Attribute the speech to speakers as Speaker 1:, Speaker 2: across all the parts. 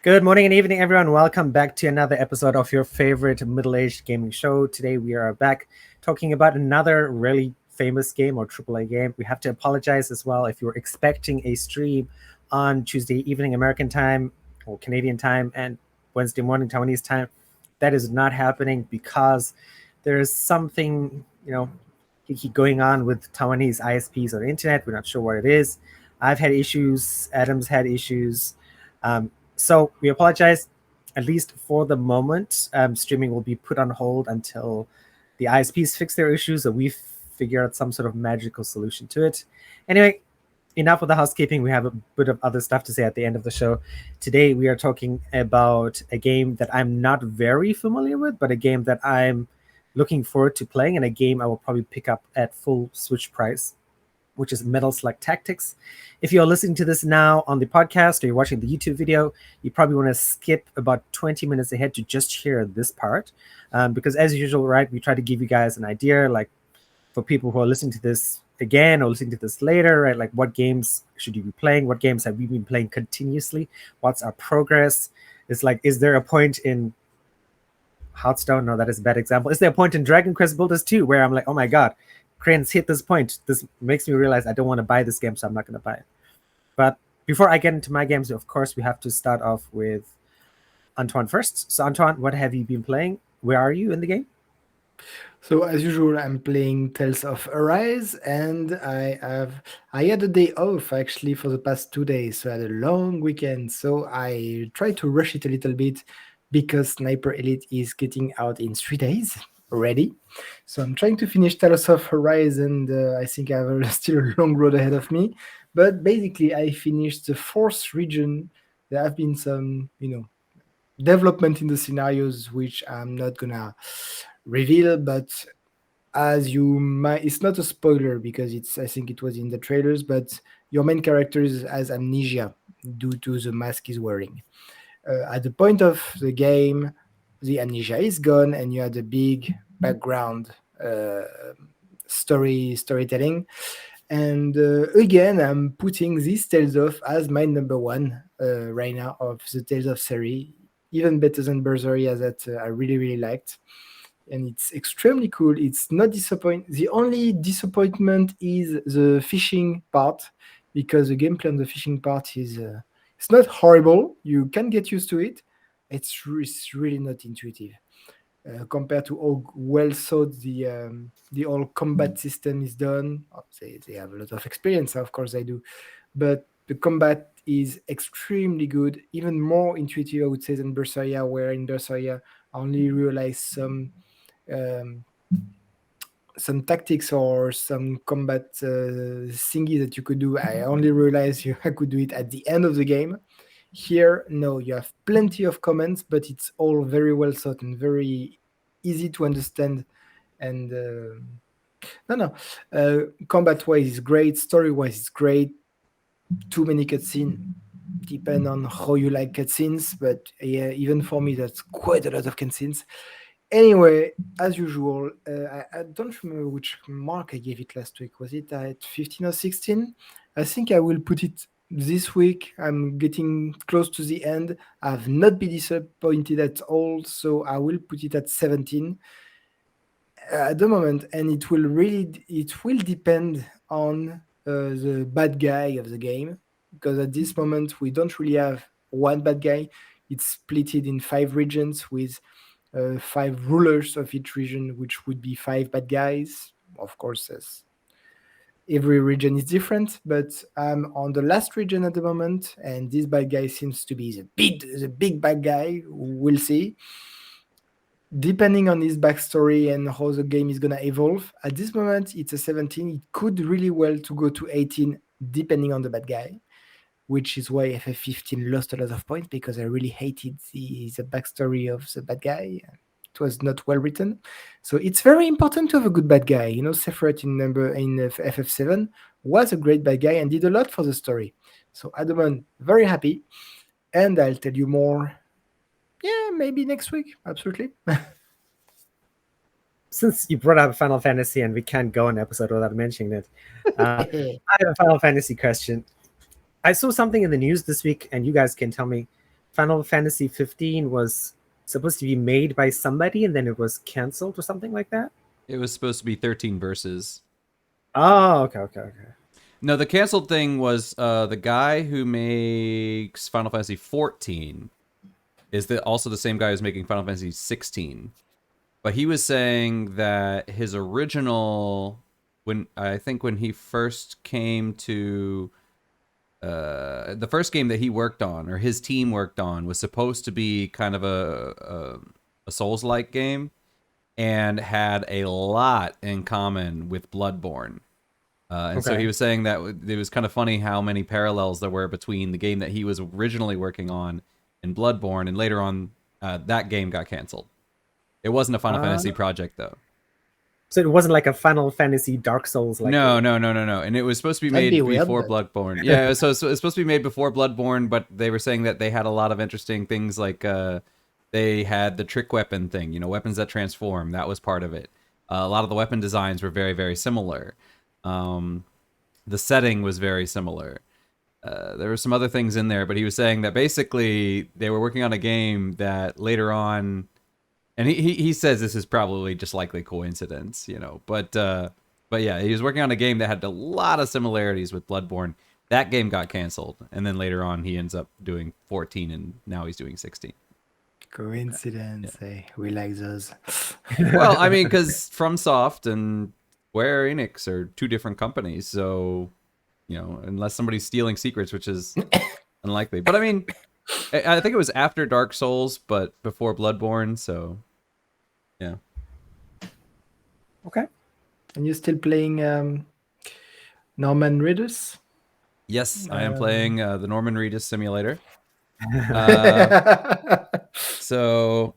Speaker 1: Good morning and evening, everyone. Welcome back to another episode of your favorite middle-aged gaming show. Today we are back talking about another really famous game or AAA game. We have to apologize as well if you're expecting a stream on Tuesday evening American time or Canadian time and Wednesday morning Taiwanese time. That is not happening because there is something, going on with Taiwanese ISPs on the internet. We're not sure what it is. I've had issues. Adam's had issues. So we apologize, at least for the moment. Streaming will be put on hold until the ISPs fix their issues or we figure out some sort of magical solution to it. Anyway, enough of the housekeeping. We have a bit of other stuff to say at the end of the show. Today we are talking about a game that I'm not very familiar with, but a game that I'm looking forward to playing, and a game I will probably pick up at full Switch price, which is Metal Slug Tactics. If you're listening to this now on the podcast or you're watching the YouTube video, you probably want to skip about 20 minutes ahead to just hear this part. Because as usual, right, we try to give you guys an idea, like for people who are listening to this again or listening to this later, right? Like what games should you be playing? What games have we been playing continuously? What's our progress? It's like, is there a point in Hearthstone? No, that is a bad example. Is there a point in Dragon Quest Builders 2 where I'm like, oh my God, Crian's hit this point. This makes me realize I don't want to buy this game, so I'm not going to buy it. But before I get into my games, of course, we have to start off with Antoine first. So, Antoine, what have you been playing? Where are you in the game?
Speaker 2: So as usual, I'm playing Tales of Arise, and I had a day off actually for the past 2 days, so I had a long weekend. So I tried to rush it a little bit because Sniper Elite is getting out in 3 days already. So I'm trying to finish Tales of Arise, and I think I have still a long road ahead of me. But basically, I finished the fourth region. There have been some, development in the scenarios which I'm not gonna reveal, but as you might, it's not a spoiler because I think it was in the trailers, but your main character has amnesia due to the mask he's wearing. At the point of the game, the amnesia is gone and you had a big background uh, storytelling. And again, I'm putting this Tales of as my number one right now of the Tales of series, even better than Berseria that I really really liked, and it's extremely cool. It's not disappoint. The only disappointment is the fishing part, because the gameplay on the fishing part is it's not horrible. You can get used to it. It's really not intuitive compared to how well thought the whole combat system is done. They have a lot of experience, of course they do, but the combat is extremely good, even more intuitive, I would say, than Berseria, where in Berseria I only realized um, some tactics or some combat thingy that you could do. I only realized I could do it at the end of the game. Here, no, you have plenty of comments, but it's all very well thought and very easy to understand. And no, combat wise is great, story wise is great. Too many cutscenes, depend on how you like cutscenes, but yeah, even for me, that's quite a lot of cutscenes. Anyway, as usual, I don't remember which mark I gave it last week. Was it at 15 or 16? I think I will put it this week. I'm getting close to the end. I've not been disappointed at all, so I will put it at 17 at the moment, and it will depend on the bad guy of the game, because at this moment we don't really have one bad guy. It's split in 5 regions with 5 rulers of each region, which would be 5 bad guys. Of course, as every region is different, but I'm on the last region at the moment, and this bad guy seems to be the big bad guy. We'll see. Depending on his backstory and how the game is gonna evolve. At this moment, it's a 17. It could really well to go to 18, depending on the bad guy, which is why FF15 lost a lot of points, because I really hated the backstory of the bad guy. It was not well written. So it's very important to have a good bad guy. Sephiroth in FF7 was a great bad guy and did a lot for the story. So at the moment, very happy. And I'll tell you more, yeah, maybe next week. Absolutely.
Speaker 1: Since you brought up Final Fantasy and we can't go an episode without mentioning it, I have a Final Fantasy question. I saw something in the news this week, and you guys can tell me Final Fantasy 15 was supposed to be made by somebody and then it was canceled or something like that?
Speaker 3: It was supposed to be 13 verses.
Speaker 1: Oh, okay.
Speaker 3: No, the canceled thing was the guy who makes Final Fantasy 14 is also the same guy who's making Final Fantasy 16. But he was saying that his original, when he first came to the first game that he worked on, or his team worked on, was supposed to be kind of a Souls-like game, and had a lot in common with Bloodborne. And so he was saying that it was kind of funny how many parallels there were between the game that he was originally working on and Bloodborne, and later on that game got canceled. It wasn't a Final Fantasy project, though.
Speaker 1: So it wasn't like a Final Fantasy Dark Souls like
Speaker 3: No. And it was supposed to be made before Bloodborne. Yeah, so it's supposed to be made before Bloodborne, but they were saying that they had a lot of interesting things, like they had the trick weapon thing, weapons that transform. That was part of it. A lot of the weapon designs were very, very similar. The setting was very similar. There were some other things in there, but he was saying that basically they were working on a game that later on, and he says this is probably just likely coincidence, but yeah, he was working on a game that had a lot of similarities with Bloodborne. That game got canceled, and then later on he ends up doing 14, and now he's doing 16.
Speaker 2: Coincidence, we like those.
Speaker 3: Well, I mean, because FromSoft and Square Enix are two different companies, so unless somebody's stealing secrets, which is unlikely. But I mean, I think it was after Dark Souls, but before Bloodborne, so yeah.
Speaker 2: Okay. And you're still playing Norman Reedus?
Speaker 3: Yes, I am playing the Norman Reedus simulator. So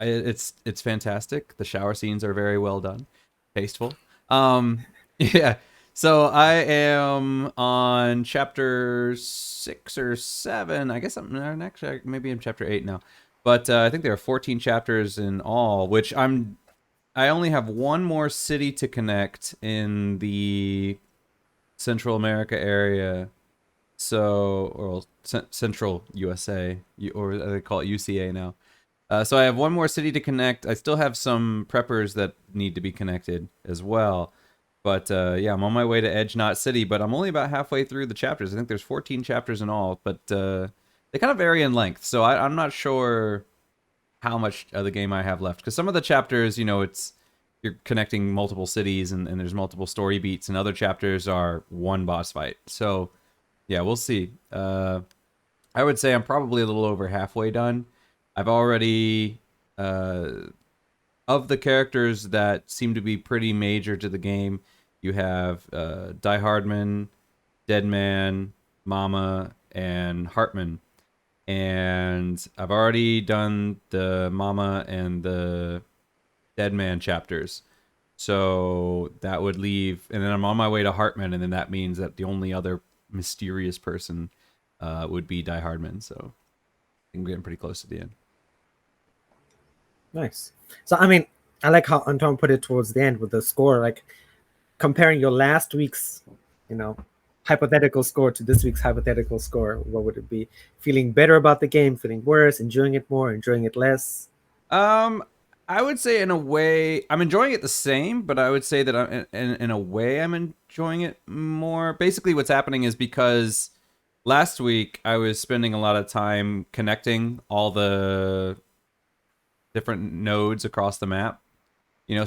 Speaker 3: it's fantastic. The shower scenes are very well done, tasteful. Yeah. So I am on chapter 6 or 7. I guess I'm actually maybe in chapter 8 now. But I think there are 14 chapters in all, which I only have one more city to connect in the Central America area. So, Central USA, or they call it UCA now. So I have one more city to connect. I still have some preppers that need to be connected as well. But yeah, I'm on my way to Edge Knot City, but I'm only about halfway through the chapters. I think there's 14 chapters in all, but they kind of vary in length. So I'm not sure how much of the game I have left. Because some of the chapters, you're connecting multiple cities and there's multiple story beats, and other chapters are one boss fight. So yeah, we'll see. I would say I'm probably a little over halfway done. I've already... of the characters that seem to be pretty major to the game, you have Die Hardman, Deadman, Mama, and Hartman. And I've already done the Mama and the Deadman chapters. So that would leave... And then I'm on my way to Hartman, and then that means that the only other mysterious person would be Die Hardman. So I'm getting pretty close to the end.
Speaker 1: Nice. So, I mean, I like how Anton put it towards the end with the score, like comparing your last week's, hypothetical score to this week's hypothetical score. What would it be? Feeling better about the game, feeling worse, enjoying it more, enjoying it less?
Speaker 3: I would say in a way, I'm enjoying it the same, but I would say that in a way I'm enjoying it more. Basically, what's happening is because last week I was spending a lot of time connecting all the different nodes across the map.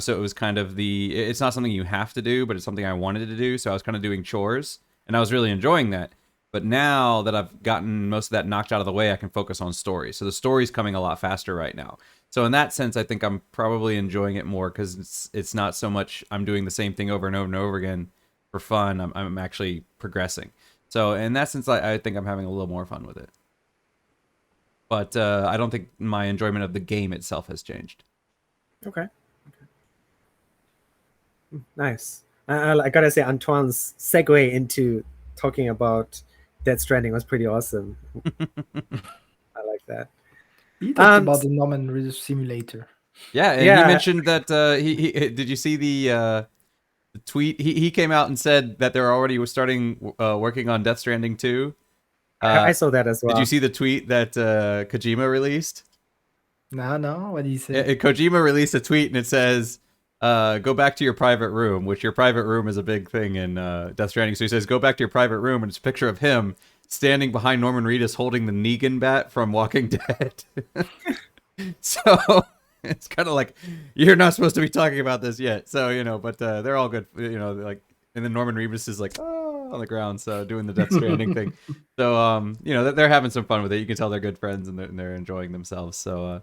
Speaker 3: So it was kind of it's not something you have to do, but it's something I wanted to do. So I was kind of doing chores, and I was really enjoying that. But now that I've gotten most of that knocked out of the way, I can focus on story. So the story's coming a lot faster right now. So in that sense, I think I'm probably enjoying it more because it's not so much I'm doing the same thing over and over and over again for fun. I'm actually progressing. So in that sense, I think I'm having a little more fun with it. But I don't think my enjoyment of the game itself has changed.
Speaker 1: Okay. Nice. I gotta say, Antoine's segue into talking about Death Stranding was pretty awesome. I like that.
Speaker 2: He talked about the Norman Reedus simulator.
Speaker 3: Yeah, and he mentioned that he did you see the tweet? He came out and said that they're already starting working on Death Stranding 2.
Speaker 1: I saw that as well.
Speaker 3: Did you see the tweet that Kojima released?
Speaker 2: No, what did he say?
Speaker 3: Kojima released a tweet and it says, go back to your private room, which your private room is a big thing in Death Stranding. So he says, go back to your private room, and it's a picture of him standing behind Norman Reedus holding the Negan bat from Walking Dead. So it's kind of like, you're not supposed to be talking about this yet. So, you know, but they're all good, you know, like, and then Norman Reedus is like, oh, on the ground, so doing the Death Stranding thing. So, you know, they're having some fun with it. You can tell they're good friends and they're enjoying themselves. So,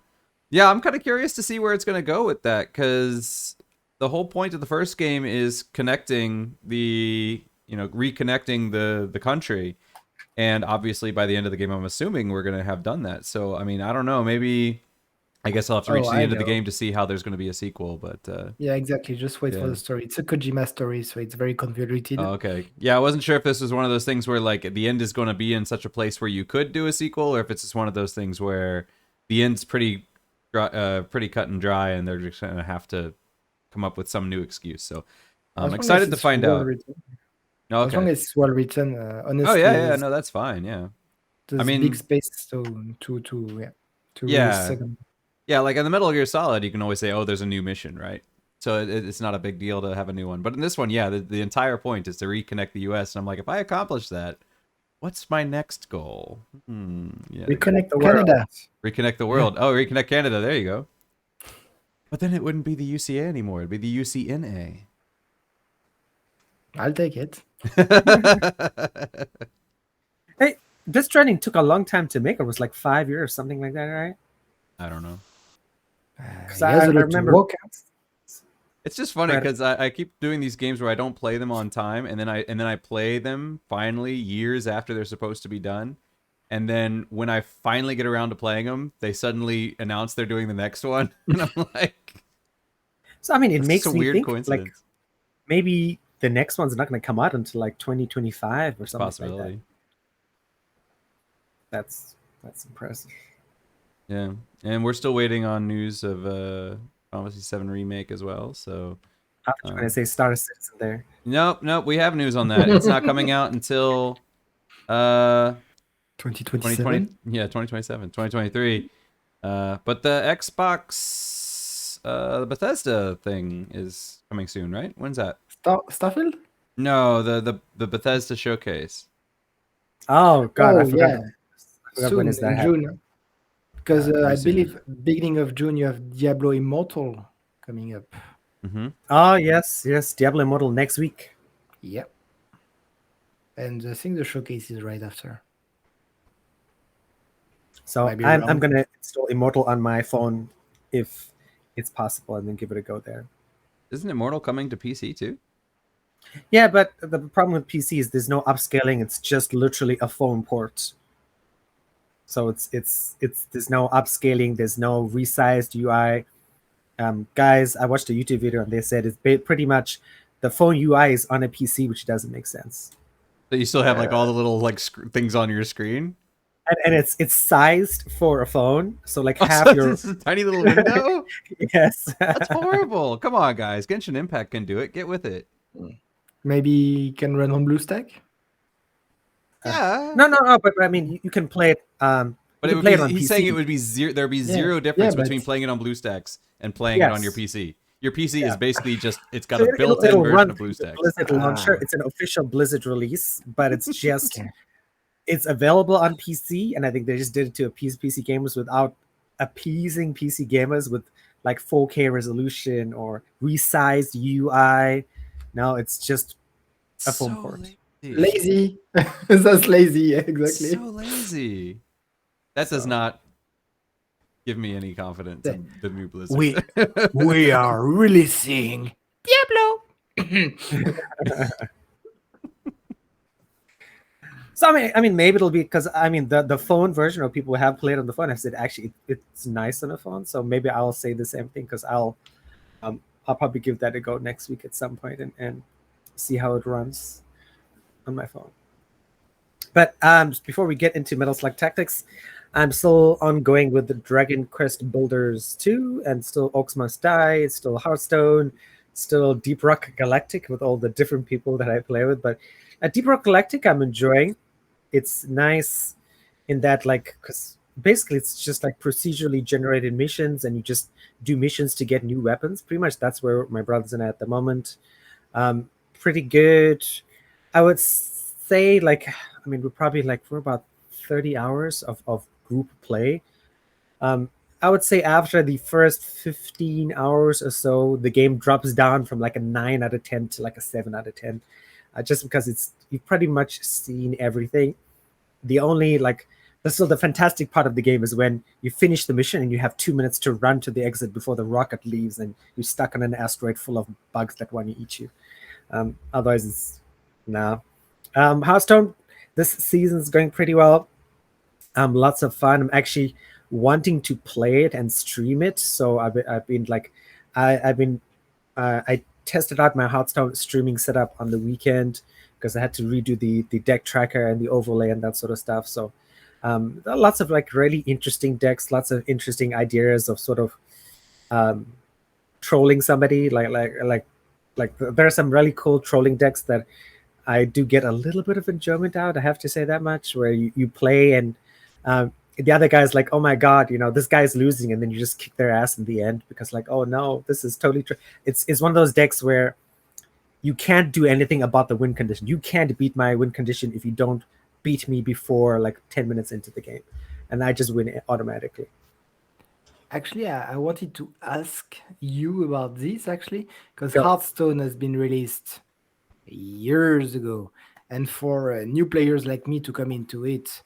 Speaker 3: yeah, I'm kind of curious to see where it's going to go with that, because the whole point of the first game is connecting reconnecting the country. And obviously by the end of the game, I'm assuming we're going to have done that. So, I mean, I don't know, maybe I guess I'll have to reach the end of the game to see how there's going to be a sequel, but
Speaker 2: yeah, exactly. Just wait for the story. It's a Kojima story, so it's very convoluted.
Speaker 3: Oh, okay. Yeah, I wasn't sure if this was one of those things where like the end is going to be in such a place where you could do a sequel, or if it's just one of those things where the end's pretty cut and dry, and they're just going to have to come up with some new excuse. So I'm excited to find out.
Speaker 2: Okay. As long as it's well written, honestly.
Speaker 3: Oh yeah, no, that's fine. Yeah,
Speaker 2: I mean, big space to
Speaker 3: yeah, like in the Metal Gear Solid, you can always say, "Oh, there's a new mission," right? So it's not a big deal to have a new one. But in this one, yeah, the entire point is to reconnect the U.S. And I'm like, if I accomplish that, what's my next goal? Yeah,
Speaker 2: reconnect Canada.
Speaker 3: Reconnect the world. Oh, reconnect Canada. There you go. But then it wouldn't be the UCA anymore. It'd be the UCNA.
Speaker 2: I'll take it.
Speaker 1: Hey, this training took a long time to make. It was like 5 years, something like that, right?
Speaker 3: I don't know.
Speaker 1: Because I remember.
Speaker 3: It's just funny because I keep doing these games where I don't play them on time, and then I play them finally years after they're supposed to be done, and then when I finally get around to playing them, they suddenly announce they're doing the next one, and I'm like,
Speaker 1: so I mean, it makes me
Speaker 3: weird
Speaker 1: think
Speaker 3: coincidence.
Speaker 1: like maybe the next one's not going to come out until like 2025 or something
Speaker 3: possibility.
Speaker 1: Like that. That's impressive.
Speaker 3: Yeah, and we're still waiting on news of Final Fantasy VII Remake as well. So
Speaker 1: I was trying to say Star Citizen there.
Speaker 3: Nope, we have news on that. It's not coming out until
Speaker 2: 2027.
Speaker 3: Yeah, 2027, 2023. But the Xbox the Bethesda thing is coming soon, right? When's that?
Speaker 2: Starfield?
Speaker 3: No, the Bethesda showcase.
Speaker 1: Oh God, I forgot.
Speaker 2: Yeah.
Speaker 1: Soon, when is that
Speaker 2: in June. Because I believe beginning of June you have Diablo Immortal coming up.
Speaker 3: Mm-hmm.
Speaker 1: Oh yes, Diablo Immortal next week.
Speaker 2: Yep. And I think the showcase is right after.
Speaker 1: So I'm gonna install Immortal on my phone if it's possible, and then give it a go there.
Speaker 3: Isn't Immortal coming to PC too?
Speaker 1: Yeah, but the problem with PC is there's no upscaling. It's just literally a phone port. So it's there's no upscaling. There's no resized UI. Guys, I watched a YouTube video and they said it's pretty much the phone UI is on a PC, which doesn't make sense.
Speaker 3: So you still have like all the little like things on your screen,
Speaker 1: and it's sized for a phone. So like half your
Speaker 3: this is a tiny little window.
Speaker 1: Yes,
Speaker 3: that's horrible. Come on, guys, Genshin Impact can do it. Get with it.
Speaker 2: Maybe you can run on BlueStack.
Speaker 3: Yeah.
Speaker 1: No. But I mean, you can play it. But
Speaker 3: it would be, he's saying it would be zero. There'd be zero difference between playing it on BlueStacks and playing it on your PC. Your PC is basically just it's got a built-in version of BlueStacks.
Speaker 1: Blizzard launcher. It's an official Blizzard release, but it's just it's available on PC, and I think they just did it to appease PC gamers without appeasing PC gamers with like 4K resolution or resized UI. No, it's just a phone port.
Speaker 2: Lazy. That's lazy, exactly.
Speaker 3: So lazy. That does not give me any confidence in the new Blizzard.
Speaker 2: We are releasing Diablo.
Speaker 1: So I mean, maybe it'll be because I mean the phone version of people who have played on the phone have said actually it's nice on the phone. So maybe I'll say the same thing because I'll probably give that a go next week at some point and see how it runs on my phone. But before we get into Metal Slug Tactics, I'm still ongoing with the Dragon Quest Builders 2 and still Orcs Must Die, still Hearthstone, still Deep Rock Galactic with all the different people that I play with. But Deep Rock Galactic I'm enjoying. it's nice in that, like, because basically it's just like procedurally generated missions, and you just do missions to get new weapons. Pretty much that's where my brother's in at the moment. Pretty good. I would say, like, I mean, we're probably like for about 30 hours of group play. I would say after the first 15 hours or so, the game drops down from like a 9 out of 10 to like a 7 out of 10, just because you've pretty much seen everything. The only like still the fantastic part of the game is when you finish the mission and you have 2 minutes to run to the exit before the rocket leaves, and you're stuck on an asteroid full of bugs that want to eat you. Otherwise, it's no. Hearthstone, this season's going pretty well. Lots of fun. I'm actually wanting to play it and stream it. So I've been like, I tested out my Hearthstone streaming setup on the weekend because I had to redo the deck tracker and the overlay and that sort of stuff. So there are lots of like really interesting decks, lots of interesting ideas of sort of trolling somebody. Like there are some really cool trolling decks that I do get a little bit of enjoyment out. I have to say that much, where you play and the other guy's like, oh my god, this guy's losing, and then you just kick their ass in the end because like, oh no, this is totally true. It's one of those decks where you can't do anything about the win condition. You can't beat my win condition if you don't beat me before like 10 minutes into the game, and I just win automatically.
Speaker 2: Actually, I wanted to ask you about this, actually, because
Speaker 1: Go.
Speaker 2: Hearthstone has been released years ago. And for new players like me to come into it,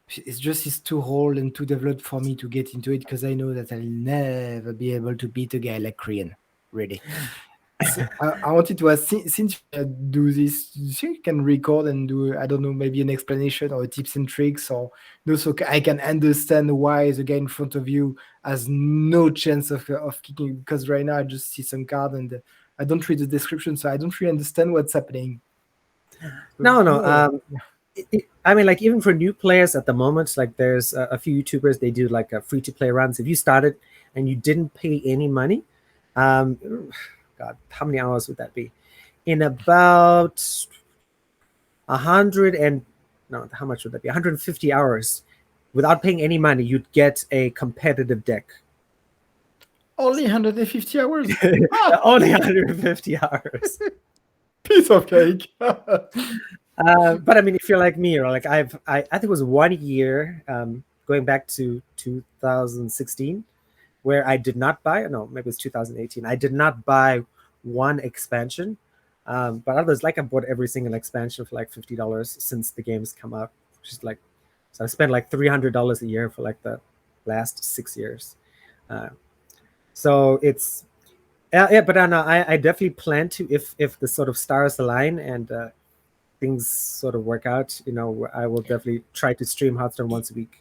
Speaker 2: it's too old and too developed for me to get into it, because I know that I'll never be able to beat a guy like Crian, really. So I wanted to ask, since you do this, do you think you can record and do, I don't know, maybe an explanation or tips and tricks, or so I can understand why the guy in front of you has no chance of kicking? Because right now I just see some card and I don't read the description, so I don't really understand what's happening.
Speaker 1: No. I mean, like, even for new players at the moment, like there's a few YouTubers, they do like a free-to-play runs. If you started and you didn't pay any money, God, how many hours would that be? In about 100 and no, how much would that be? 150 hours without paying any money, you'd get a competitive deck.
Speaker 2: Only 150 hours?
Speaker 1: Only 150 hours.
Speaker 2: Piece of cake.
Speaker 1: But I mean, if you're like me, or like I think it was 1 year, going back to 2016, where I did not buy, no, maybe it's 2018. I did not buy one expansion, but others, like, I bought every single expansion for like $50 since the game's come out, which is like, so I spent like $300 a year for like the last 6 years. So it's, yeah, but I definitely plan to, if the sort of stars align and things sort of work out, I will definitely try to stream Hearthstone once a week.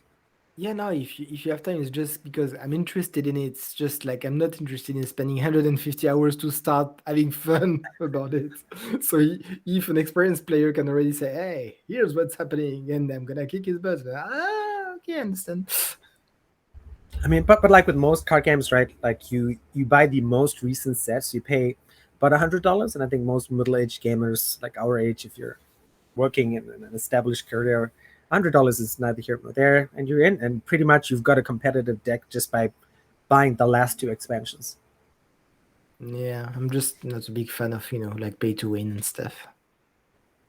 Speaker 2: Yeah, no, if you have time, it's just because I'm interested in it. It's just like I'm not interested in spending 150 hours to start having fun about it. So if an experienced player can already say, hey, here's what's happening, and I'm going to kick his butt. Okay, I understand.
Speaker 1: I mean, but like with most card games, right? Like you buy the most recent sets, you pay about $100, and I think most middle-aged gamers like our age, if you're working in an established career, $100 is neither here nor there, and you're in, and pretty much you've got a competitive deck just by buying the last 2 expansions.
Speaker 2: Yeah, I'm just not a big fan of like pay to win and stuff.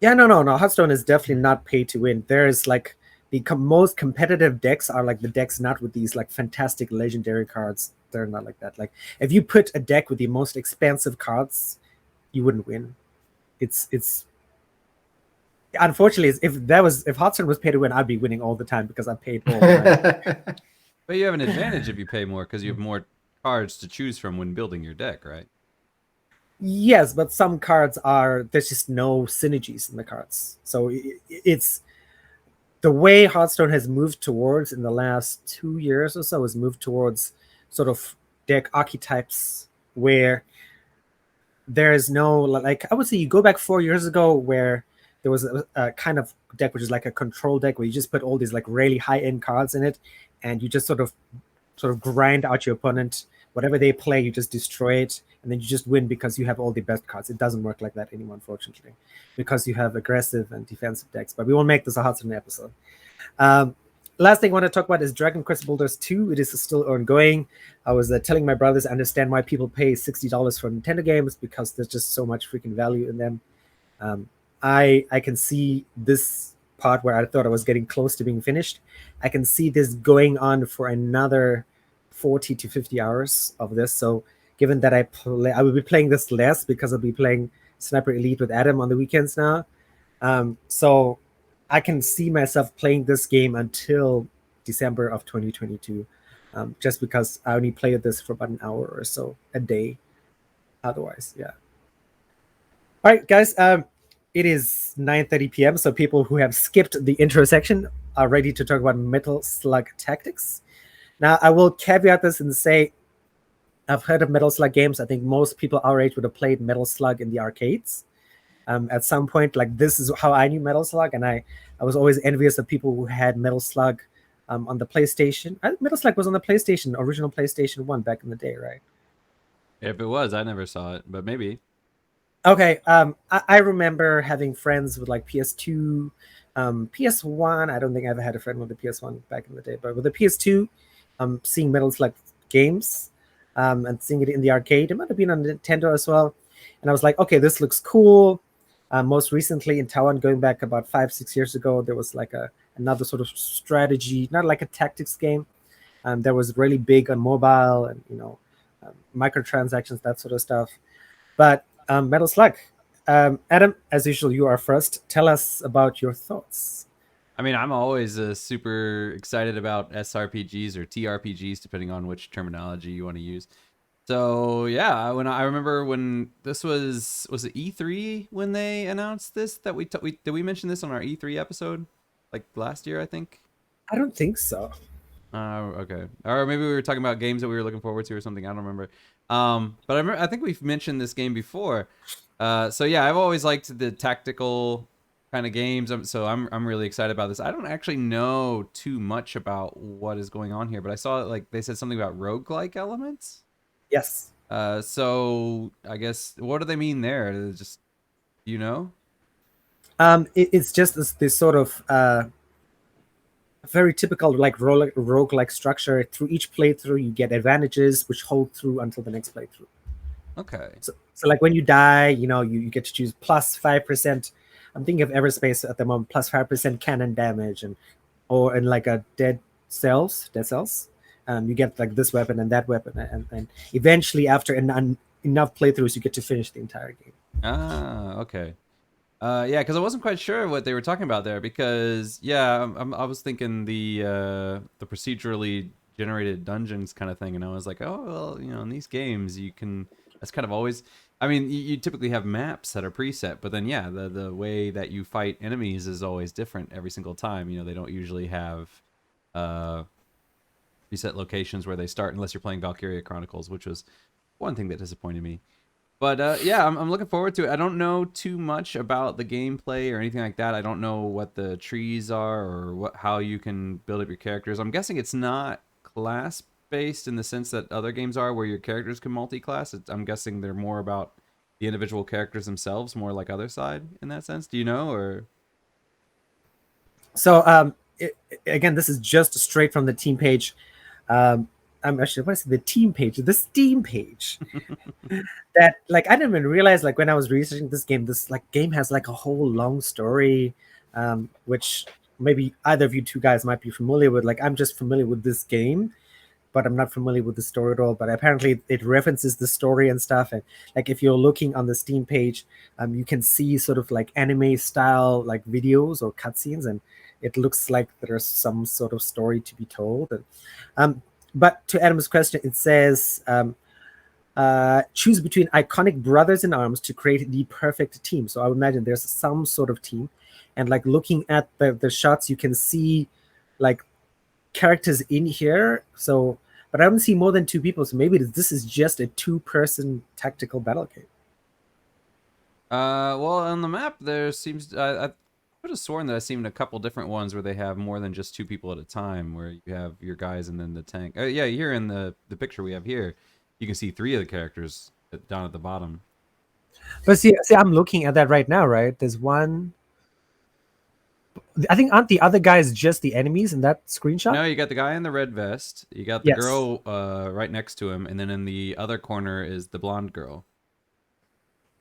Speaker 1: Yeah, no. Hearthstone is definitely not pay to win. There's like the most competitive decks are like the decks not with these like fantastic legendary cards. They're not like that. Like if you put a deck with the most expensive cards, you wouldn't win. It's unfortunately, if Hearthstone was pay to win, I'd be winning all the time because I paid more. Right?
Speaker 3: But you have an advantage if you pay more because you have more cards to choose from when building your deck, right?
Speaker 1: Yes, but some cards there's just no synergies in the cards. So it's the way Hearthstone has moved towards in the last 2 years or so, has moved towards sort of deck archetypes where there is no, like, I would say you go back 4 years ago where there was a kind of deck which is like a control deck where you just put all these like really high-end cards in it, and you just sort of grind out your opponent whatever they play, you just destroy it, and then you just win because you have all the best cards. It doesn't work like that anymore, unfortunately, because you have aggressive and defensive decks. But we won't make this a Hearthstone episode. Last thing I want to talk about is Dragon Quest Builders 2. It is still ongoing. I was telling my brothers I understand why people pay $60 for Nintendo games, because there's just so much freaking value in them. I can see this part where I thought I was getting close to being finished. I can see this going on for another 40 to 50 hours of this. So given that I will be playing this less because I'll be playing Sniper Elite with Adam on the weekends now. So I can see myself playing this game until December of 2022, just because I only played this for about an hour or so a day. Otherwise, yeah. All right, guys. It is 9:30 p.m. So people who have skipped the intro section are ready to talk about Metal Slug Tactics. Now, I will caveat this and say I've heard of Metal Slug games. I think most people our age would have played Metal Slug in the arcades. At some point, like this is how I knew Metal Slug, and I was always envious of people who had Metal Slug on the PlayStation. Metal Slug was on the PlayStation, original PlayStation 1 back in the day, right?
Speaker 3: If it was, I never saw it, but maybe.
Speaker 1: Okay, I remember having friends with like PS2, PS1. I don't think I ever had a friend with the PS1 back in the day, but with the PS2, seeing Metal Slug games and seeing it in the arcade. It might have been on Nintendo as well. And I was like, okay, this looks cool. Most recently in Taiwan, going back about 5-6 years ago, there was like another sort of strategy, not like a tactics game. That was really big on mobile and microtransactions, that sort of stuff. But Metal Slug, Adam, as usual, you are first. Tell us about your thoughts.
Speaker 3: I mean, I'm always super excited about SRPGs or TRPGs, depending on which terminology you want to use. So yeah, when I remember when this was it E3 when they announced this, that did we mention this on our E3 episode like last year, I think.
Speaker 1: I don't think so.
Speaker 3: Okay, or maybe we were talking about games that we were looking forward to or something. I don't remember. But I think we've mentioned this game before. So yeah, I've always liked the tactical kind of games. So I'm really excited about this. I don't actually know too much about what is going on here, but I saw like they said something about roguelike elements.
Speaker 1: Yes.
Speaker 3: So I guess what do they mean there? Just
Speaker 1: It's just this sort of very typical like roguelike structure. Through each playthrough, you get advantages which hold through until the next playthrough.
Speaker 3: Okay.
Speaker 1: So like when you die, you get to choose plus 5%. I'm thinking of Everspace at the moment, plus 5% cannon damage, or in like a dead cells. You get like this weapon and that weapon, and eventually after enough playthroughs, you get to finish the entire game.
Speaker 3: Ah, okay. Yeah, because I wasn't quite sure what they were talking about there. Because yeah, I was thinking the procedurally generated dungeons kind of thing, and I was like, oh well, in these games you can. That's kind of always. I mean, you typically have maps that are preset, but then yeah, the way that you fight enemies is always different every single time. They don't usually have preset locations where they start unless you're playing Valkyria Chronicles, which was one thing that disappointed me. But yeah, I'm looking forward to it. I don't know too much about the gameplay or anything like that. I don't know what the trees are or how you can build up your characters. I'm guessing it's not class based in the sense that other games are, where your characters can multi-class. I'm guessing they're more about the individual characters themselves, more like Other Side in that sense. Do you know? Or
Speaker 1: So again, this is just straight from the team page. I'm actually, what is it? The team page, the Steam page. That like I didn't even realize, like when I was researching this game has like a whole long story, which maybe either of you two guys might be familiar with. Like I'm just familiar with this game, but I'm not familiar with the story at all. But apparently it references the story and stuff. And like if you're looking on the Steam page, you can see sort of like anime style like videos or cutscenes, and it looks like there's some sort of story to be told. And but to Adam's question, it says choose between iconic brothers in arms to create the perfect team. So I would imagine there's some sort of team, and like looking at the shots, you can see like characters in here. So, but I don't see more than two people. So maybe this is just a two-person tactical battle game.
Speaker 3: well, on the map there seems I could have sworn that I've seen a couple different ones where they have more than just two people at a time, where you have your guys and then the tank. Yeah, here in the picture we have here, you can see 3 of the characters down at the bottom.
Speaker 1: But see, I'm looking at that right now, right? There's one. I think aren't the other guys just the enemies in that screenshot?
Speaker 3: No, you got the guy in the red vest. You got the
Speaker 1: Yes.
Speaker 3: girl right next to him, and then in the other corner is the blonde girl.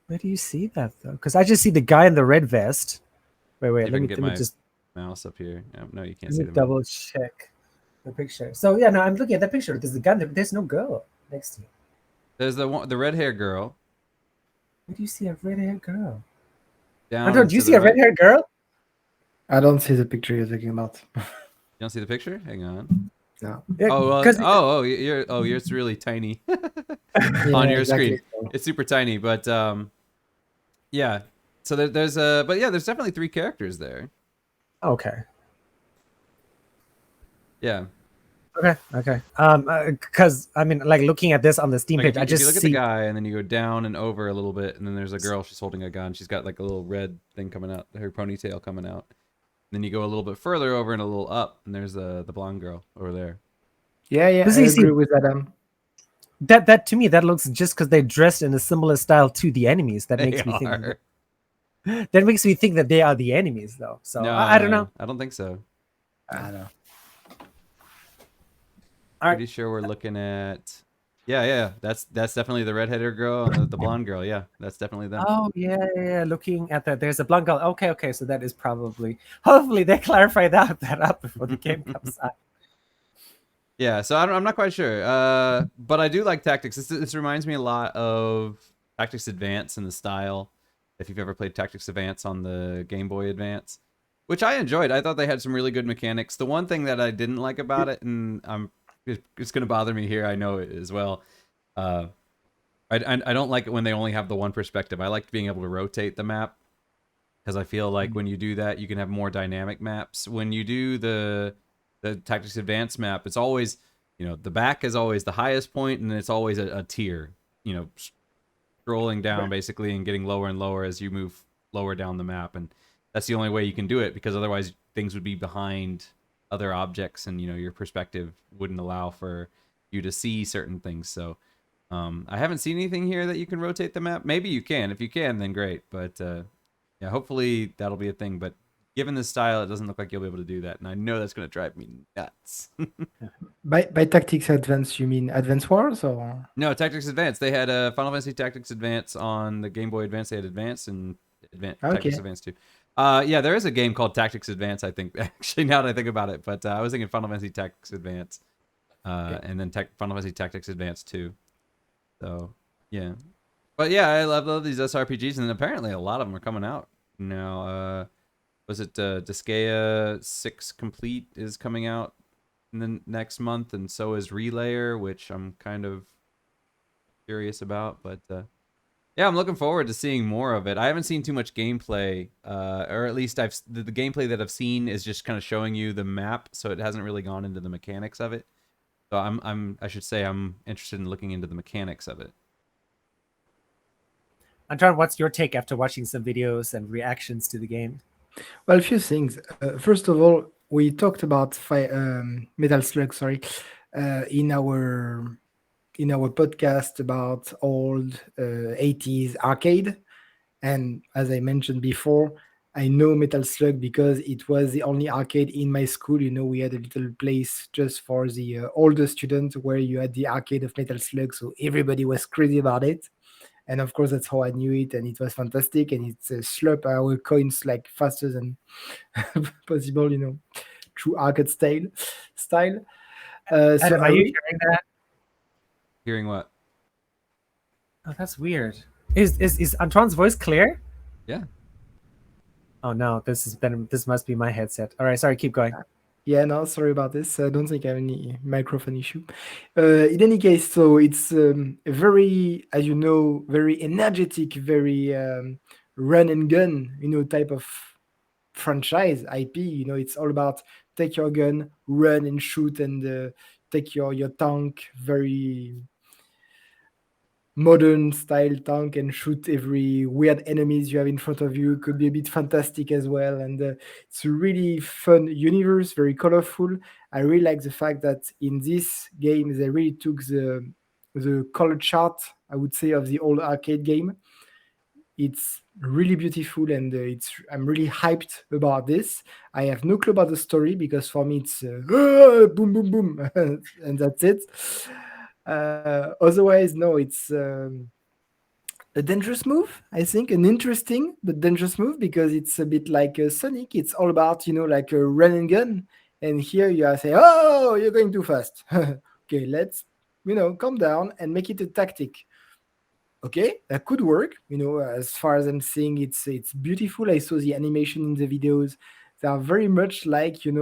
Speaker 1: Where do you see that though? Because I just see the guy in the red vest. Wait,
Speaker 3: See if I
Speaker 1: let
Speaker 3: can
Speaker 1: me
Speaker 3: get
Speaker 1: let me
Speaker 3: my
Speaker 1: just
Speaker 3: mouse up here. No, you can't
Speaker 1: let
Speaker 3: see
Speaker 1: me
Speaker 3: the mouse.
Speaker 1: double check the picture. So yeah, no, I'm looking at the picture. There's the gun. There's no girl next to me.
Speaker 3: There's the red hair girl.
Speaker 1: Where do you see a red haired girl?
Speaker 3: Down
Speaker 1: Anton, do you
Speaker 3: to
Speaker 1: see
Speaker 3: the
Speaker 1: a red
Speaker 3: right.
Speaker 1: haired girl?
Speaker 2: I don't see the picture you're talking about.
Speaker 3: You don't see the picture? Hang on.
Speaker 2: No.
Speaker 1: Yeah,
Speaker 3: Oh, well,
Speaker 1: 'cause-
Speaker 3: yours really tiny
Speaker 2: Yeah,
Speaker 3: on your
Speaker 2: exactly.
Speaker 3: screen. It's super tiny, but yeah. So there's but yeah, there's definitely 3 characters there.
Speaker 1: okay.
Speaker 3: Yeah.
Speaker 1: Okay. Because I mean, like looking at this on the Steam
Speaker 3: Like
Speaker 1: page, I
Speaker 3: if you
Speaker 1: just
Speaker 3: look at the
Speaker 1: see.
Speaker 3: guy and then you go down and over a little bit, and then there's a girl. She's holding a gun. She's got like a little red thing coming out, her ponytail coming out. And then you go a little bit further over and a little up, and there's the blonde girl over there.
Speaker 2: Yeah, I
Speaker 1: Does he see-
Speaker 2: agree with Adam.
Speaker 1: That to me, that looks just because they dressed in a similar style to the enemies. That
Speaker 3: They
Speaker 1: makes me think.
Speaker 3: are.
Speaker 1: That makes me think that they are the enemies, though. So
Speaker 3: No,
Speaker 1: I don't know.
Speaker 3: I don't think so.
Speaker 2: I don't know.
Speaker 1: All right.
Speaker 3: Pretty sure we're looking at. Yeah. That's definitely the redheaded girl and the blonde girl. Yeah, that's definitely them.
Speaker 1: Oh yeah. Looking at that, there's a blonde girl. Okay. So that is probably. Hopefully, they clarify that up before the game comes out.
Speaker 3: Yeah, so I'm not quite sure. But I do like Tactics. This reminds me a lot of Tactics Advance in the style. If you've ever played Tactics Advance on the Game Boy Advance, which I enjoyed. I thought they had some really good mechanics. The one thing that I didn't like about it, and it's going to bother me here, I know it as well. I don't like it when they only have the one perspective. I like being able to rotate the map because I feel like when you do that, you can have more dynamic maps. When you do the Tactics Advance map, it's always, the back is always the highest point, and it's always a tier, scrolling down basically and getting lower and lower as you move lower down the map. And that's the only way you can do it, because otherwise things would be behind other objects, and your perspective wouldn't allow for you to see certain things. So I haven't seen anything here that you can rotate the map. Maybe you can. If you can, then great. But yeah, hopefully that'll be a thing. But given this style, it doesn't look like you'll be able to do that, and I know that's going to drive me nuts.
Speaker 2: By Tactics Advance, you mean Advance Wars or?
Speaker 3: No, Tactics Advance. They had a Final Fantasy Tactics Advance on the Game Boy Advance. They had Advance and Tactics Advance too. Yeah, there is a game called Tactics Advance, I think. Actually, now that I think about it, but I was thinking Final Fantasy Tactics Advance, and then Final Fantasy Tactics Advance 2. So yeah, but yeah, I love these SRPGs, and apparently a lot of them are coming out now. Was it Disgaea 6 Complete is coming out in the next month, and so is Relayer, which I'm kind of curious about. But yeah, I'm looking forward to seeing more of it. I haven't seen too much gameplay, or at least the gameplay that I've seen is just kind of showing you the map, so it hasn't really gone into the mechanics of it. So I should say I'm interested in looking into the mechanics of it.
Speaker 1: Anton, what's your take after watching some videos and reactions to the game?
Speaker 2: Well, a few things. First of all, we talked about Metal Slug, in our podcast about old 80s arcade. And as I mentioned before, I know Metal Slug because it was the only arcade in my school. We had a little place just for the older students where you had the arcade of Metal Slug, so everybody was crazy about it. And of course, that's how I knew it, and it was fantastic. And it's slurp our coins like faster than possible, through arcade style.
Speaker 1: Adam, are you hearing that?
Speaker 3: Hearing what?
Speaker 1: Oh, that's weird. Is Antoine's voice clear?
Speaker 3: Yeah.
Speaker 1: Oh no, this must be my headset. All right, sorry, keep going.
Speaker 2: Yeah, no, sorry about this. I don't think I have any microphone issue. In any case, so it's a very, as you know, very energetic, very run and gun, type of franchise IP. It's all about take your gun, run and shoot, and take your tank, very modern style tank, and shoot every weird enemies you have in front of you. Could be a bit fantastic as well, and it's a really fun universe, very colorful. I really like the fact that in this game they really took the the color chart, I would say, of the old arcade game. It's really beautiful, and I'm really hyped about this. I have no clue about the story because for me it's boom, boom, boom, and that's it. Otherwise, no, it's a dangerous move, I think, an interesting but dangerous move because it's a bit like Sonic. It's all about, like a run and gun. And here you are saying, oh, you're going too fast. Okay, let's, calm down and make it a tactic. Okay, that could work. As far as I'm seeing, it's beautiful. I saw the animation in the videos. They are very much like, the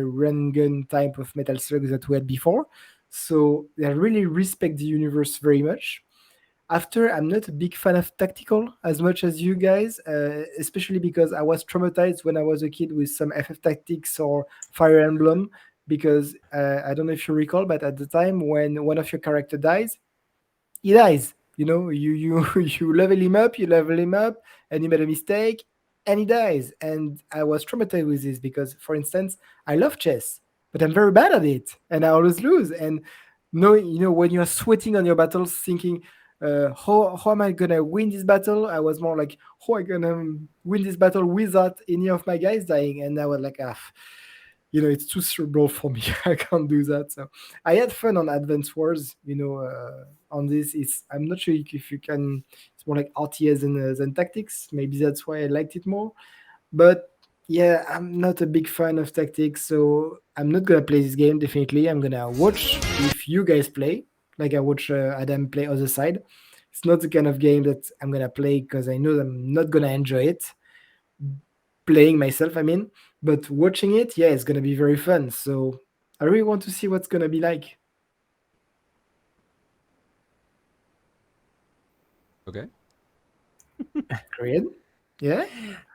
Speaker 2: run and gun type of Metal Slug that we had before. So they really respect the universe very much. After, I'm not a big fan of tactical as much as you guys, especially because I was traumatized when I was a kid with some FF Tactics or Fire Emblem. Because I don't know if you recall, but at the time when one of your character dies, he dies. You you level him up, and he made a mistake, and he dies. And I was traumatized with this because, for instance, I love chess, but I'm very bad at it, and I always lose. And no, when you're sweating on your battles, thinking, how am I gonna win this battle? I was more like, how am I gonna win this battle without any of my guys dying? And I was like, it's too cerebral for me. I can't do that. So I had fun on Advance Wars. On this, I'm not sure if you can. It's more like RTS than tactics. Maybe that's why I liked it more. But yeah, I'm not a big fan of tactics, so I'm not gonna play this game. Definitely, I'm gonna watch if you guys play. Like I watch Adam play other side. It's not the kind of game that I'm gonna play because I know I'm not gonna enjoy it playing myself, I mean, but watching it, yeah, it's gonna be very fun. So I really want to see what's gonna be like.
Speaker 3: Okay.
Speaker 2: Korean? Yeah.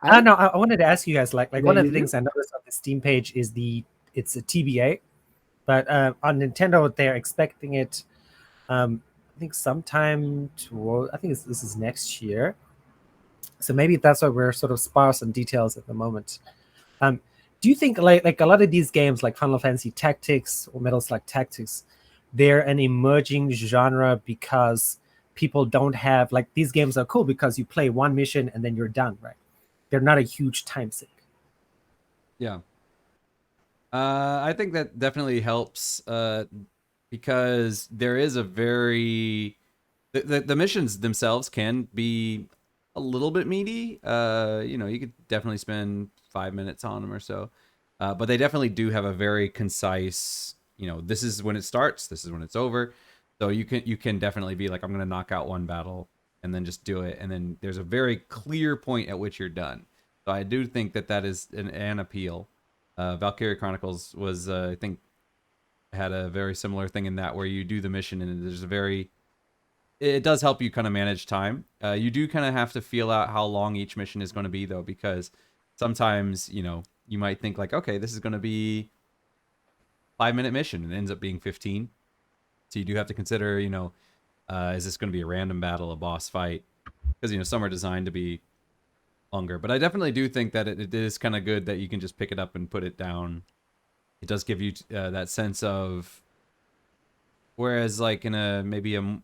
Speaker 1: I
Speaker 2: Hi.
Speaker 1: know. I wanted to ask you guys, like
Speaker 2: Did I
Speaker 1: one of the
Speaker 2: lose you?
Speaker 1: things I noticed on the Steam page is it's a TBA, but on Nintendo they're expecting it. I think sometime toward. I think this is next year. So maybe that's why we're sort of sparse on details at the moment. Um, do you think like a lot of these games like Final Fantasy Tactics or Metal Slug Tactics, they're an emerging genre because people don't have like these games are cool because you play one mission and then you're done, right? They're not a huge time sink.
Speaker 3: Yeah. I think that definitely helps because there is a very the missions themselves can be a little bit meaty. You could definitely spend 5 minutes on them or so, but they definitely do have a very concise. This is when it starts. This is when it's over. So you can definitely be like, I'm gonna knock out one battle and then just do it, and then there's a very clear point at which you're done. So I do think that is an appeal. Valkyria Chronicles was, I think, had a very similar thing in that where you do the mission and there's a very it does help you kind of manage time. You do kind of have to feel out how long each mission is going to be though, because sometimes you might think like, okay, this is going to be 5 minute mission and it ends up being 15. So you do have to consider, is this going to be a random battle, a boss fight? Because some are designed to be longer. But I definitely do think that it is kind of good that you can just pick it up and put it down. It does give you that sense of, whereas like in maybe a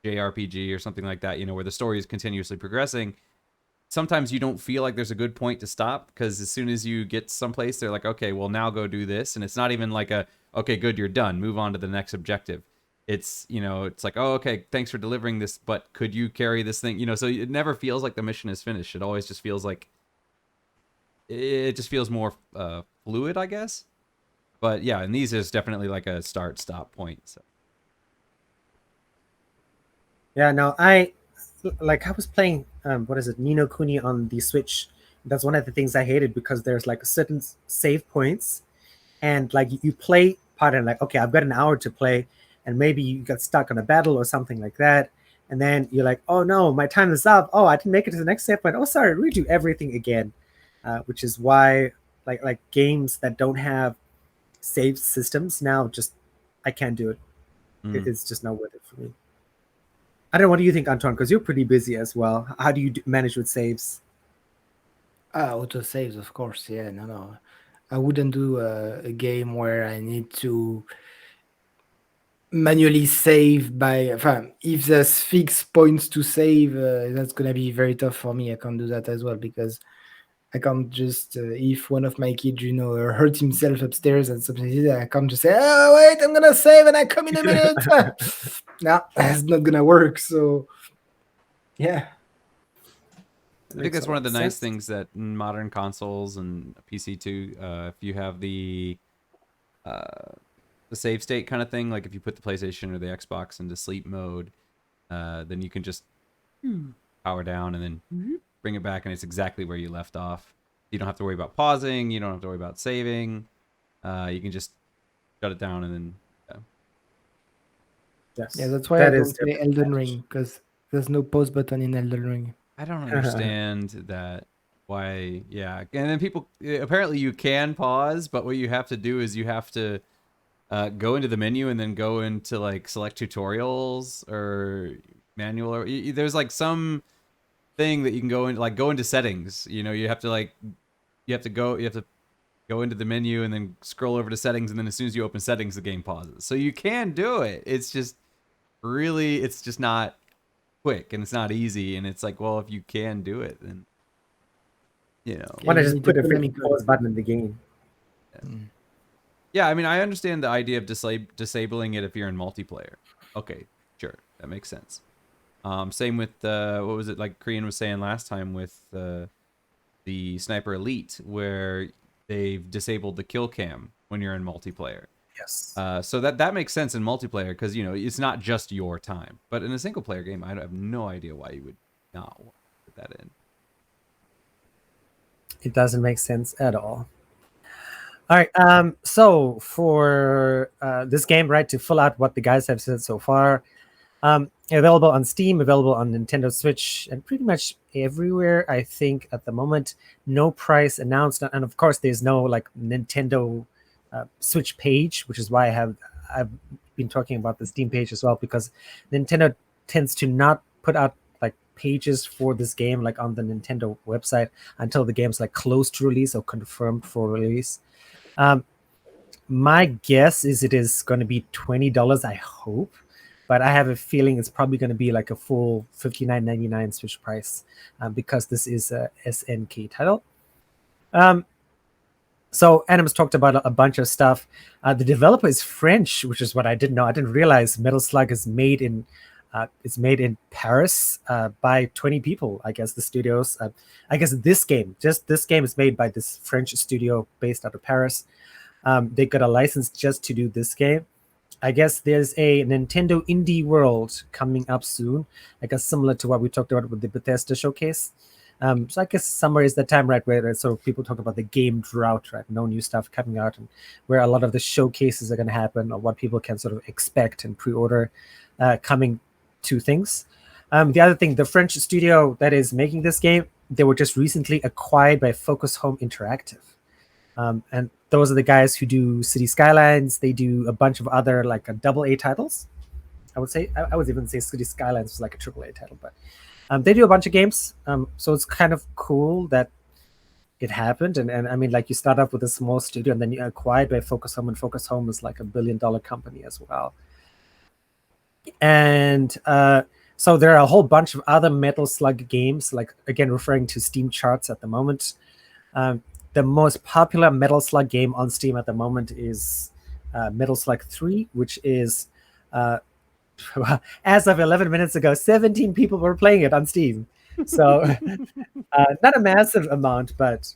Speaker 3: JRPG or something like that, where the story is continuously progressing, sometimes you don't feel like there's a good point to stop because as soon as you get someplace, they're like, okay, well now go do this, and it's not even like okay, good, you're done, move on to the next objective. It's like, oh, okay, thanks for delivering this, but could you carry this thing? So it never feels like the mission is finished. It always just feels like it just feels more fluid, I guess. But yeah, and these is definitely like a start stop point. So
Speaker 1: Yeah, no, I was playing what is it, Nino Kuni on the Switch. That's one of the things I hated because there's like certain save points, and like you play part and like, okay, I've got an hour to play, and maybe you got stuck on a battle or something like that, and then you're like, oh no, my time is up. Oh, I didn't make it to the next save point. Oh, sorry, redo everything again, which is why like games that don't have save systems now just I can't do it. It's just not worth it for me. I don't know. What do you think, Antoine? Because you're pretty busy as well. How do you manage with saves?
Speaker 2: Auto saves, of course. Yeah, no. I wouldn't do a game where I need to manually save by. If there's fixed points to save, that's gonna be very tough for me. I can't do that as well because I can't just if one of my kids, hurt himself upstairs and something like that, I can't just say, "Oh wait, I'm gonna save and I come in a minute." No, that's not gonna work. So, yeah.
Speaker 3: I think that's one of the nice things that in modern consoles and PC too, if you have the save state kind of thing, like if you put the PlayStation or the Xbox into sleep mode, then you can just power down and then bring it back, and it's exactly where you left off. You don't have to worry about pausing. You don't have to worry about saving. You can just shut it down and then.
Speaker 1: Yes.
Speaker 2: Yeah, that's why I don't play Elden Ring, because there's no pause button in Elden Ring.
Speaker 3: I don't understand that. Why? Yeah, and then people apparently you can pause, but what you have to do is you have to go into the menu and then go into like select tutorials or manual, or there's like some thing that you can go into, like go into settings. You have to go into the menu and then scroll over to settings, and then as soon as you open settings, the game pauses. So you can do it. It's just not quick, and it's not easy, and it's like, well, if you can do it, then
Speaker 1: why not just put a freaking pause button in the game?
Speaker 3: Yeah, I mean, I understand the idea of disabling it if you're in multiplayer. Okay, sure, that makes sense. Same with what was it, like Crian was saying last time with the Sniper Elite, where they've disabled the kill cam when you're in multiplayer.
Speaker 1: Yes.
Speaker 3: So that makes sense in multiplayer because it's not just your time. But in a single player game, I have no idea why you would not want to put that in.
Speaker 1: It doesn't make sense at all. All right. So for this game, right, to fill out what the guys have said so far, available on Steam, available on Nintendo Switch, and pretty much everywhere, I think, at the moment. No price announced, and of course, there's no like Nintendo Switch page, which is why I've been talking about the Steam page as well, because Nintendo tends to not put out like pages for this game like on the Nintendo website until the game's like close to release or confirmed for release. My guess is it is going to be $20, I hope, but I have a feeling it's probably going to be like a full $59.99 Switch price because this is a SNK title. So Adam's talked about a bunch of stuff. The developer is French, which is what I didn't know. I didn't realize Metal Slug is made in Paris by 20 people. I guess the studios. I guess this game is made by this French studio based out of Paris. They got a license just to do this game. I guess there's a Nintendo Indie World coming up soon. I guess similar to what we talked about with the Bethesda showcase. So I guess summer is the time, right, where sort of people talk about the game drought, right? No new stuff coming out, and where a lot of the showcases are going to happen, or what people can sort of expect and pre-order coming to things. The other thing, the French studio that is making this game, they were just recently acquired by Focus Home Interactive. And those are the guys who do City Skylines. They do a bunch of other like AA titles. I would say I would even say City Skylines was like a AAA title, but they do a bunch of games. So it's kind of cool that it happened. And I mean, like you start off with a small studio and then you're acquired by Focus Home, and Focus Home is like $1 billion company as well. And so there are a whole bunch of other Metal Slug games, like again referring to Steam charts at the moment. The most popular Metal Slug game on Steam at the moment is Metal Slug 3, which is, as of 11 minutes ago, 17 people were playing it on Steam. So not a massive amount, but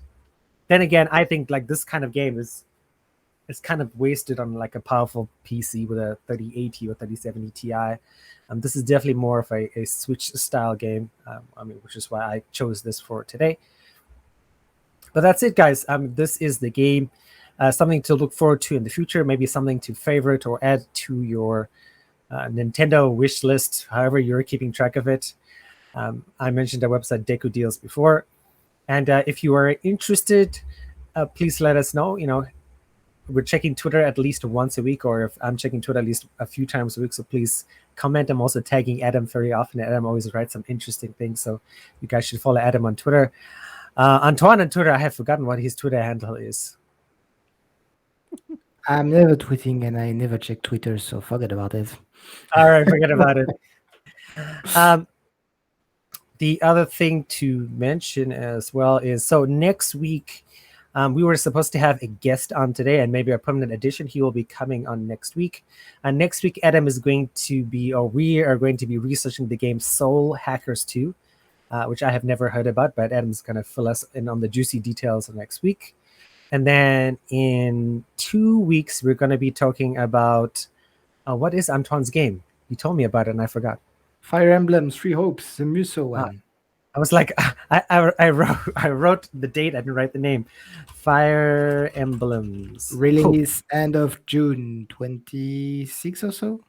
Speaker 1: then again, I think like this kind of game is kind of wasted on like a powerful PC with a 3080 or 3070 Ti. This is definitely more of a Switch style game, which is why I chose this for today. But that's it, guys. This is the game. Something to look forward to in the future. Maybe something to favorite or add to your Nintendo wish list, however you're keeping track of it. I mentioned our website Deku Deals before. And if you are interested, please let us know. We're checking Twitter at least once a week, or if I'm checking Twitter at least a few times a week. So please comment. I'm also tagging Adam very often. Adam always writes some interesting things. So you guys should follow Adam on Twitter. Antoine on Twitter, I have forgotten what his Twitter handle is.
Speaker 2: I'm never tweeting and I never check Twitter, so forget about it.
Speaker 1: All right, forget about it. Um, the other thing to mention as well is so next week, we were supposed to have a guest on today and maybe a permanent addition. He will be coming on next week. And next week, Adam is going to be, or we are going to be researching the game Soul Hackers 2, which I have never heard about, but Adam's going to fill us in on the juicy details of next week. And then in 2 weeks, we're going to be talking about what is Antoine's game? You told me about it and I forgot.
Speaker 2: Fire Emblem, Three Hopes, the Muso
Speaker 1: Ah,
Speaker 2: one.
Speaker 1: I was like, I wrote the date, I didn't write the name. Fire Emblems. Cool.
Speaker 2: Release end of June 26 or so.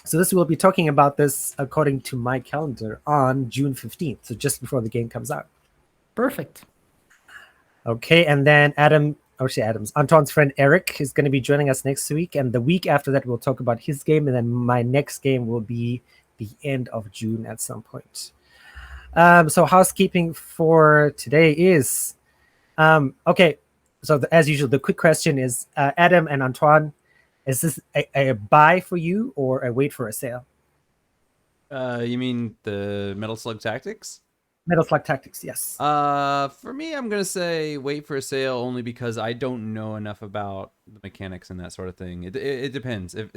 Speaker 1: So this we'll be talking about this according to my calendar on June 15th, so just before the game comes out.
Speaker 2: Perfect.
Speaker 1: Okay, and then Antoine's friend Eric is going to be joining us next week, and the week after that we'll talk about his game, and then my next game will be the end of June at some point. So housekeeping for today is okay. So as usual, the quick question is, Adam and Antoine, is this a buy for you or a wait for a sale?
Speaker 3: You mean the Metal Slug Tactics?
Speaker 1: Metal Slug Tactics, yes.
Speaker 3: For me, I'm gonna say wait for a sale only because I don't know enough about the mechanics and that sort of thing. It depends. If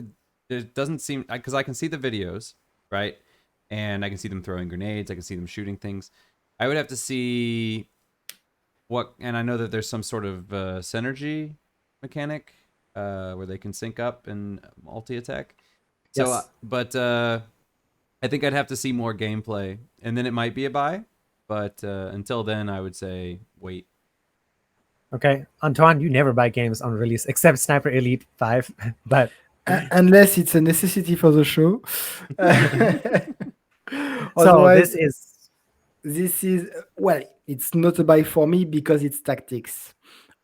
Speaker 3: it doesn't seem, because I can see the videos, right, and I can see them throwing grenades, I can see them shooting things. I would have to see what, and I know that there's some sort of synergy mechanic where they can sync up and multi-attack. So,
Speaker 1: Yes.
Speaker 3: but I think I'd have to see more gameplay, and then it might be a buy. But until then, I would say wait.
Speaker 1: Okay, Antoine, you never buy games on release except Sniper Elite 5, but
Speaker 2: Unless it's a necessity for the show.
Speaker 1: so
Speaker 2: Otherwise,
Speaker 1: this is
Speaker 2: this is, well, it's not a buy for me because it's tactics.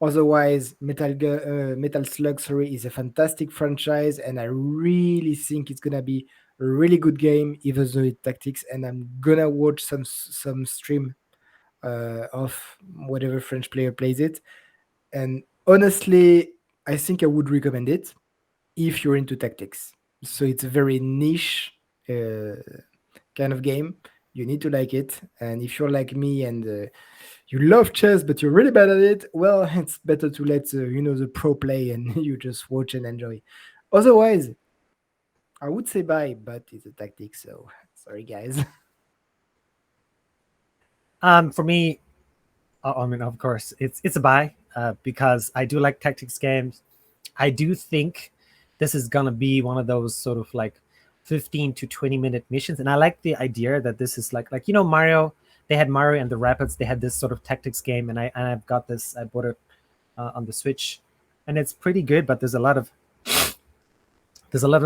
Speaker 2: Otherwise, Metal Slug, sorry, is a fantastic franchise, and I really think it's gonna be a really good game, even though it's tactics. And I'm gonna watch some stream of whatever French player plays it. And honestly, I think I would recommend it if you're into tactics. So it's a very niche kind of game. You need to like it. And if you're like me and you love chess, but you're really bad at it, well, it's better to let the pro play and you just watch and enjoy. Otherwise, I would say bye, but it's a tactic. So sorry, guys.
Speaker 1: for me, I mean, of course, it's a buy because I do like tactics games. I do think this is gonna be one of those sort of like 15 to 20-minute missions, and I like the idea that this is like Mario. They had Mario and the Rapids. They had this sort of tactics game, and I've got this. I bought it on the Switch, and it's pretty good. But there's a lot of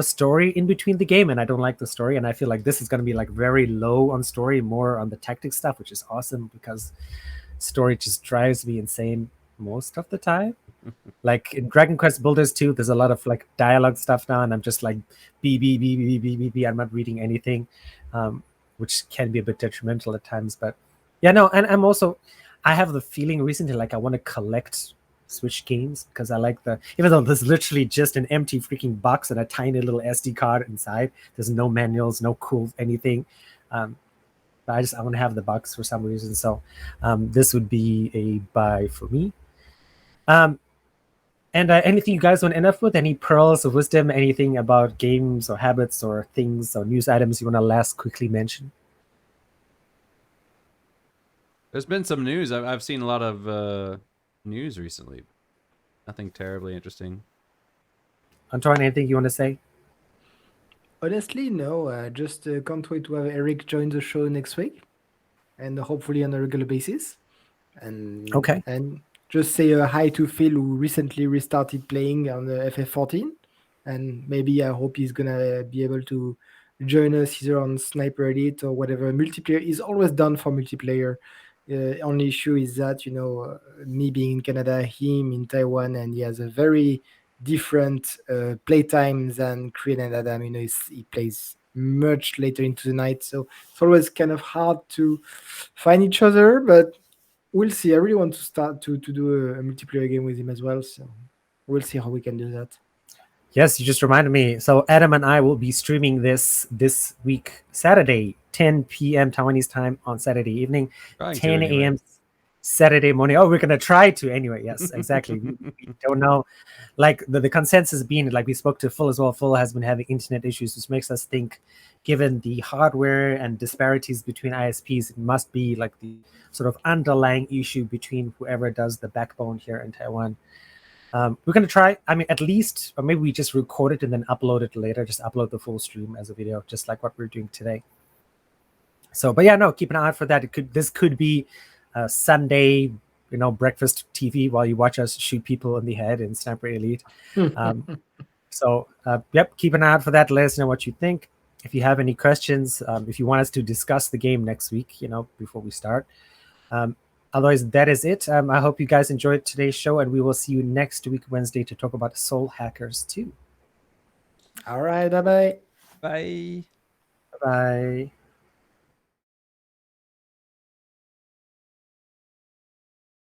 Speaker 1: story in between the game, and I don't like the story. And I feel like this is gonna be like very low on story, more on the tactics stuff, which is awesome because story just drives me insane most of the time. Like in Dragon Quest Builders 2, there's a lot of like dialogue stuff now, and I'm just like B. I'm not reading anything, which can be a bit detrimental at times. But yeah, no, and I have the feeling recently like I want to collect Switch games because I like even though there's literally just an empty freaking box and a tiny little SD card inside. There's no manuals, no cool anything. But I want to have the box for some reason. So this would be a buy for me. And anything you guys want to end up with? Any pearls of wisdom? Anything about games or habits or things or news items you want to last quickly mention?
Speaker 3: There's been some news. I've seen a lot of news recently. Nothing terribly interesting.
Speaker 1: Antoine, anything you want to say?
Speaker 2: Honestly, no. Just can't wait to have Eric join the show next week, and hopefully on a regular basis. And
Speaker 1: Okay.
Speaker 2: and just say a hi to Phil, who recently restarted playing on the FF14, and maybe I hope he's gonna be able to join us either on Sniper Elite or whatever. Multiplayer is always done for multiplayer. Only issue is that me being in Canada, him in Taiwan, and he has a very different playtime than Crian and Adam. He plays much later into the night, so it's always kind of hard to find each other. But we'll see. I really want to start to do a multiplayer game with him as well. So we'll see how we can do that.
Speaker 1: Yes, you just reminded me. So Adam and I will be streaming this week, Saturday, 10 p.m. Taiwanese time on Saturday evening,
Speaker 3: Trying to
Speaker 1: 10
Speaker 3: anyway.
Speaker 1: a.m. Saturday morning. Oh, we're gonna try to anyway. Yes, exactly. We don't know. Like the consensus being, like we spoke to Full as well. Full has been having internet issues, which makes us think, given the hardware and disparities between ISPs, it must be like the sort of underlying issue between whoever does the backbone here in Taiwan. We're gonna try. I mean, at least, or maybe we just record it and then upload it later. Just upload the full stream as a video, just like what we're doing today. So, but yeah, no, keep an eye out for that. This could be Sunday, breakfast TV while you watch us shoot people in the head in Sniper Elite. So, yep, keep an eye out for that. Let us know what you think. If you have any questions, if you want us to discuss the game next week, before we start. Otherwise, that is it. I hope you guys enjoyed today's show, and we will see you next week, Wednesday, to talk about Soul Hackers 2.
Speaker 2: All right, bye-bye.
Speaker 3: Bye.
Speaker 1: Bye-bye.